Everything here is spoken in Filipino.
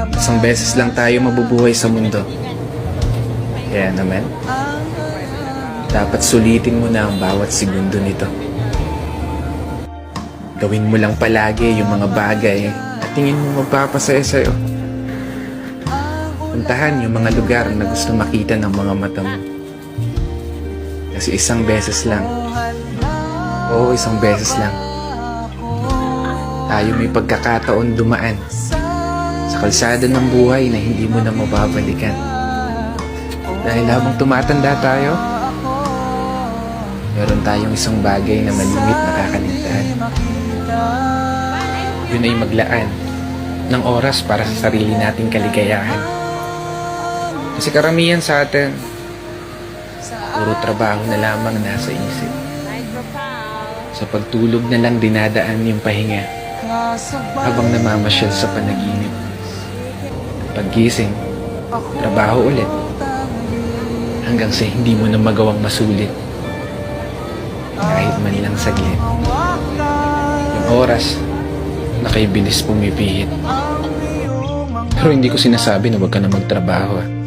Isang beses lang tayo mabubuhay sa mundo. Kaya naman, dapat sulitin mo na ang bawat segundo nito. Gawin mo lang palagi yung mga bagay na tingin mo magpapasaya sa'yo. Puntahan yung mga lugar na gusto makita ng mga mata mo. Kasi isang beses lang, oo, isang beses lang, tayo may pagkakataon dumaan sa kalsada ng buhay na hindi mo na mababalikan. Dahil habang tumatanda tayo, meron tayong isang bagay na malimit na kakaligtaan. Yun ay maglaan ng oras para sa sarili nating kaligayahan. Kasi karamihan sa atin, puro trabaho na lamang nasa isip. Sa pagtulog na lang dinadaan yung pahinga habang namamasyal sa panaginip. Paggising, trabaho ulit hanggang sa hindi mo na magawang masulit kahit man lang saglit. Yung oras nakaibilis pumipihit. Pero hindi ko sinasabi na huwag ka na magtrabaho.